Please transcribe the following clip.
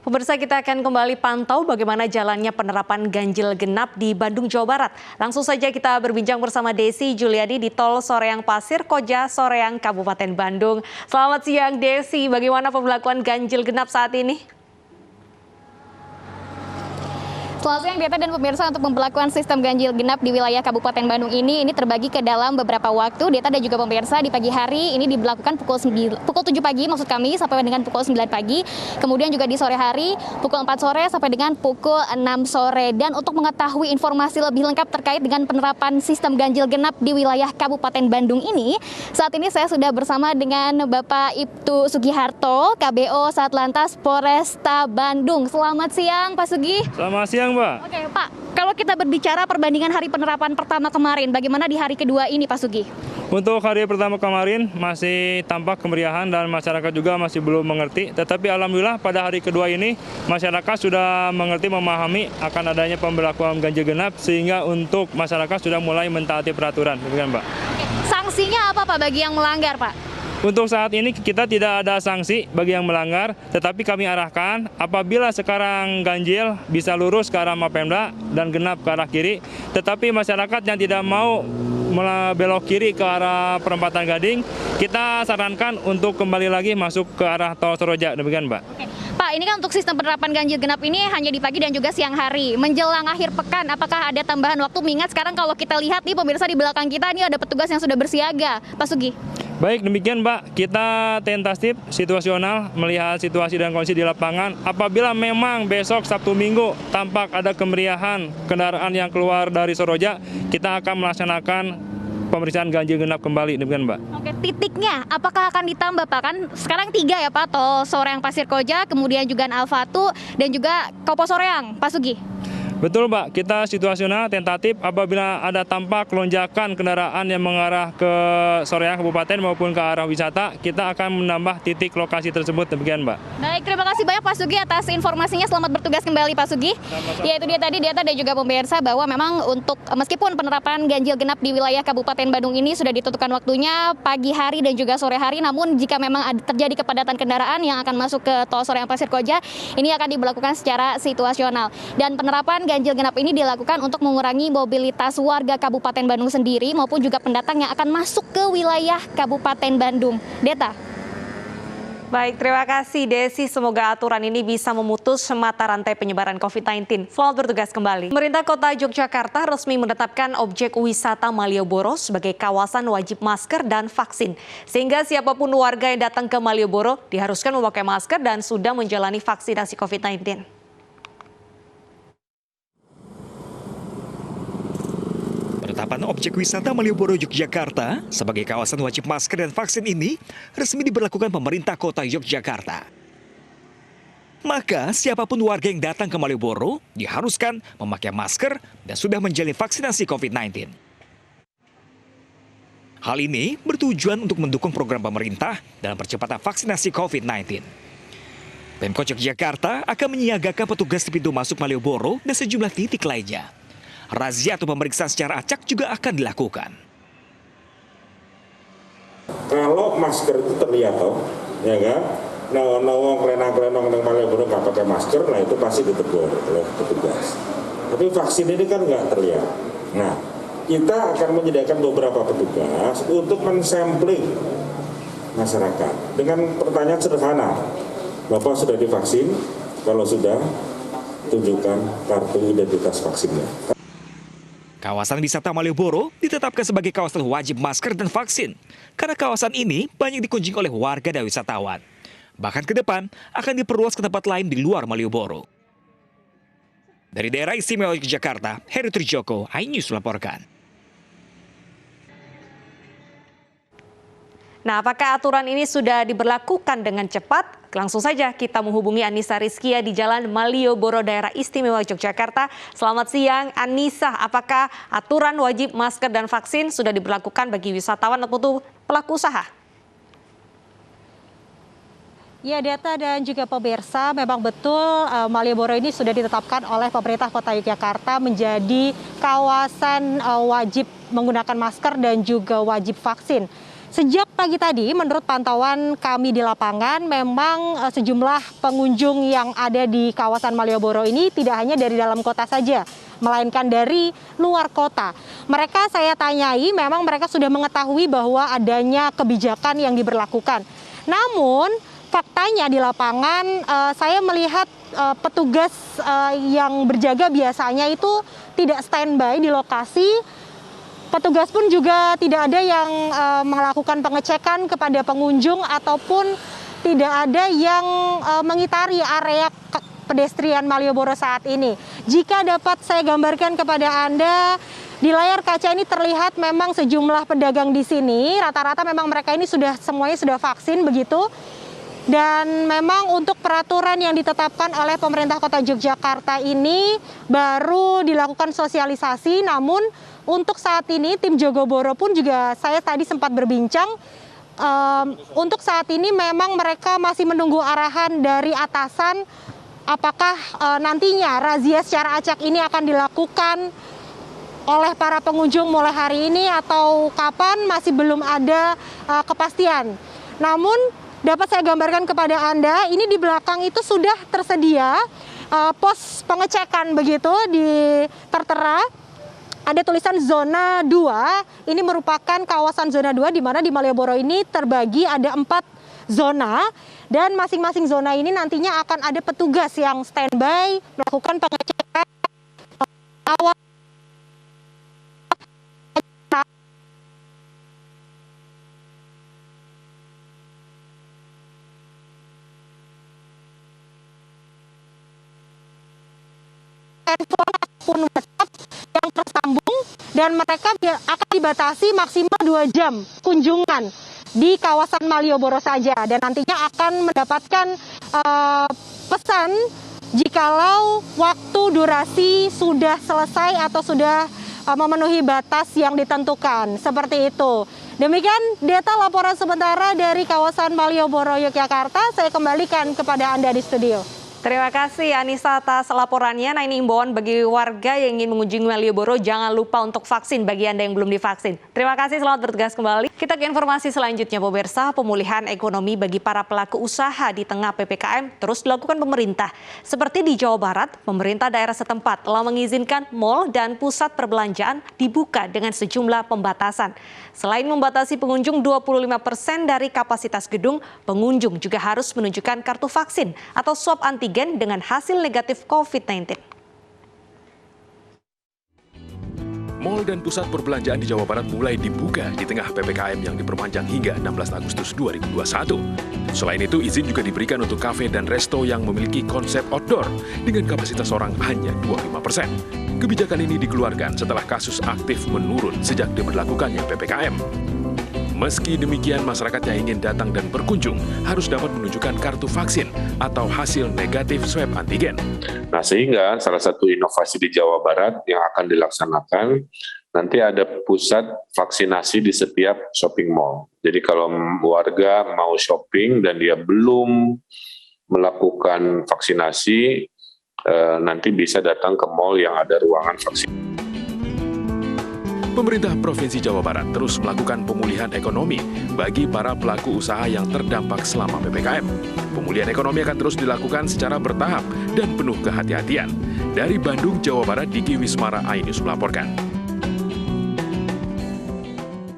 Pemirsa, kita akan kembali pantau bagaimana jalannya penerapan ganjil genap di Bandung, Jawa Barat. Langsung saja kita berbincang bersama Desi Juliadi di Tol Soreang Pasir Koja, Soreang, Kabupaten Bandung. Selamat siang Desi, bagaimana pemberlakuan ganjil genap saat ini? Selamat siang Deta dan pemirsa, untuk pemberlakuan sistem ganjil genap di wilayah Kabupaten Bandung ini terbagi ke dalam beberapa waktu. Deta dan juga pemirsa, di pagi hari ini diberlakukan pukul 7 pagi maksud kami sampai dengan pukul 9 pagi. Kemudian juga di sore hari pukul 4 sore sampai dengan pukul 6 sore. Dan untuk mengetahui informasi lebih lengkap terkait dengan penerapan sistem ganjil genap di wilayah Kabupaten Bandung ini, saat ini saya sudah bersama dengan Bapak Ibtu Sugiharto, KBO Satlantas Polresta Bandung. Selamat siang Pak Sugi. Selamat siang Mbak. Oke Pak, kalau kita berbicara perbandingan hari penerapan pertama kemarin, bagaimana di hari kedua ini Pak Sugi? Untuk hari pertama kemarin masih tampak kemeriahan dan masyarakat juga masih belum mengerti. Tetapi alhamdulillah pada hari kedua ini masyarakat sudah mengerti, memahami akan adanya pemberlakuan ganjil genap, sehingga untuk masyarakat sudah mulai mentaati peraturan. Demikian Mbak. Oke. Sanksinya apa Pak bagi yang melanggar Pak? Untuk saat ini kita tidak ada sanksi bagi yang melanggar, tetapi kami arahkan apabila sekarang ganjil bisa lurus ke arah Mapemda dan genap ke arah kiri, tetapi masyarakat yang tidak mau belok kiri ke arah perempatan Gading, kita sarankan untuk kembali lagi masuk ke arah Tol Soroja. Demikian Mbak. Oke. Pak, ini kan untuk sistem penerapan ganjil genap ini hanya di pagi dan juga siang hari. Menjelang akhir pekan, apakah ada tambahan waktu? Mengingat sekarang kalau kita lihat nih pemirsa di belakang kita, ini ada petugas yang sudah bersiaga. Pak Sugi. Baik, demikian Mbak, kita tentatif situasional melihat situasi dan kondisi di lapangan. Apabila memang besok Sabtu Minggu tampak ada kemeriahan kendaraan yang keluar dari Soroja, kita akan melaksanakan pemeriksaan ganjil genap kembali. Demikian Mbak. Oke, titiknya apakah akan ditambah Pak? Kan sekarang 3 ya Pak, Tol Soreang Pasir Koja, kemudian juga Alfatu dan juga Kopo Soreang, Pak Sugi. Betul Mbak, kita situasional tentatif apabila ada tampak lonjakan kendaraan yang mengarah ke Soreang Kabupaten maupun ke arah wisata, kita akan menambah titik lokasi tersebut. Demikian Mbak. Baik, terima kasih banyak Pak Sugi atas informasinya. Selamat bertugas kembali Pak Sugi. Ya, itu dia tadi Deta dan juga pemirsa bahwa memang untuk meskipun penerapan ganjil genap di wilayah Kabupaten Bandung ini sudah ditentukan waktunya pagi hari dan juga sore hari, namun jika memang terjadi kepadatan kendaraan yang akan masuk ke Tol Soreang Pasir Koja, ini akan diberlakukan secara situasional. Dan penerapan ganjil genap ini dilakukan untuk mengurangi mobilitas warga Kabupaten Bandung sendiri maupun juga pendatang yang akan masuk ke wilayah Kabupaten Bandung. Deta. Baik, terima kasih Desi. Semoga aturan ini bisa memutus mata rantai penyebaran COVID-19. Selamat bertugas kembali. Pemerintah Kota Yogyakarta resmi menetapkan objek wisata Malioboro sebagai kawasan wajib masker dan vaksin. Sehingga siapapun warga yang datang ke Malioboro diharuskan memakai masker dan sudah menjalani vaksinasi COVID-19. Penetapan objek wisata Malioboro Yogyakarta sebagai kawasan wajib masker dan vaksin ini resmi diberlakukan pemerintah kota Yogyakarta. Maka siapapun warga yang datang ke Malioboro diharuskan memakai masker dan sudah menjalani vaksinasi COVID-19. Hal ini bertujuan untuk mendukung program pemerintah dalam percepatan vaksinasi COVID-19. Pemkot Yogyakarta akan menyiagakan petugas di pintu masuk Malioboro dan sejumlah titik lainnya. Razia atau pemeriksaan secara acak juga akan dilakukan. Kalau masker itu terlihat ya kan, nawang kelenang-kelenang yang Malioboro nggak pakai masker, nah itu pasti ditegur oleh petugas. Tapi vaksin ini kan nggak terlihat. Nah, kita akan menyediakan beberapa petugas untuk mensampling masyarakat dengan pertanyaan sederhana. Bapak sudah divaksin? Kalau sudah, tunjukkan kartu identitas vaksinnya. Kawasan wisata Malioboro ditetapkan sebagai kawasan wajib masker dan vaksin karena kawasan ini banyak dikunjungi oleh warga dan wisatawan. Bahkan ke depan akan diperluas ke tempat lain di luar Malioboro. Dari daerah istimewa Yogyakarta, Heru Trijoko, iNews melaporkan. Nah, apakah aturan ini sudah diberlakukan dengan cepat? Langsung saja kita menghubungi Anissa Rizkia di Jalan Malioboro, Daerah Istimewa Yogyakarta. Selamat siang Anissa, apakah aturan wajib masker dan vaksin sudah diberlakukan bagi wisatawan atau pelaku usaha? Ya, Deta dan juga pemirsa, memang betul Malioboro ini sudah ditetapkan oleh pemerintah Kota Yogyakarta menjadi kawasan wajib menggunakan masker dan juga wajib vaksin. Sejak pagi tadi, menurut pantauan kami di lapangan, memang sejumlah pengunjung yang ada di kawasan Malioboro ini tidak hanya dari dalam kota saja, melainkan dari luar kota. Mereka saya tanyai, memang mereka sudah mengetahui bahwa adanya kebijakan yang diberlakukan. Namun, faktanya di lapangan, saya melihat petugas yang berjaga biasanya itu tidak standby di lokasi. Petugas pun juga tidak ada yang melakukan pengecekan kepada pengunjung ataupun tidak ada yang mengitari area pedestrian Malioboro saat ini. Jika dapat saya gambarkan kepada Anda, di layar kaca ini terlihat memang sejumlah pedagang di sini, rata-rata memang mereka ini semuanya sudah vaksin begitu. Dan memang untuk peraturan yang ditetapkan oleh pemerintah Kota Yogyakarta ini baru dilakukan sosialisasi, namun untuk saat ini tim Jogoboro pun juga saya tadi sempat berbincang, untuk saat ini memang mereka masih menunggu arahan dari atasan apakah nantinya razia secara acak ini akan dilakukan oleh para pengunjung mulai hari ini atau kapan, masih belum ada kepastian. Namun dapat saya gambarkan kepada Anda, ini di belakang itu sudah tersedia pos pengecekan begitu, tertera. Ada tulisan zona 2, ini merupakan kawasan zona 2 di mana di Malioboro ini terbagi ada 4 zona dan masing-masing zona ini nantinya akan ada petugas yang standby melakukan pengecekan awal. Handphone ataupun WhatsApp yang tersambung dan mereka akan dibatasi maksimal 2 jam kunjungan di kawasan Malioboro saja dan nantinya akan mendapatkan pesan jikalau waktu durasi sudah selesai atau sudah memenuhi batas yang ditentukan, seperti itu. Demikian data laporan sementara dari kawasan Malioboro, Yogyakarta. Saya kembalikan kepada Anda di studio. Terima kasih Anissa atas laporannya. Nah, ini imbauan bagi warga yang ingin mengunjungi Malioboro, jangan lupa untuk vaksin bagi Anda yang belum divaksin. Terima kasih, selamat bertugas kembali. Kita ke informasi selanjutnya, pemirsa. Pemulihan ekonomi bagi para pelaku usaha di tengah PPKM terus dilakukan pemerintah. Seperti di Jawa Barat, pemerintah daerah setempat telah mengizinkan mal dan pusat perbelanjaan dibuka dengan sejumlah pembatasan. Selain membatasi pengunjung 25% dari kapasitas gedung, pengunjung juga harus menunjukkan kartu vaksin atau swab antigen dengan hasil negatif COVID-19. Mal dan pusat perbelanjaan di Jawa Barat mulai dibuka di tengah PPKM yang diperpanjang hingga 16 Agustus 2021. Selain itu, izin juga diberikan untuk kafe dan resto yang memiliki konsep outdoor dengan kapasitas orang hanya 25%. Kebijakan ini dikeluarkan setelah kasus aktif menurun sejak diberlakukannya PPKM. Meski demikian, masyarakat yang ingin datang dan berkunjung harus dapat menunjukkan kartu vaksin atau hasil negatif swab antigen. Nah, sehingga salah satu inovasi di Jawa Barat yang akan dilaksanakan, nanti ada pusat vaksinasi di setiap shopping mall. Jadi kalau warga mau shopping dan dia belum melakukan vaksinasi, nanti bisa datang ke mall yang ada ruangan vaksin. Pemerintah Provinsi Jawa Barat terus melakukan pemulihan ekonomi bagi para pelaku usaha yang terdampak selama PPKM. Pemulihan ekonomi akan terus dilakukan secara bertahap dan penuh kehati-hatian. Dari Bandung, Jawa Barat, Diki Wismara Ainus melaporkan.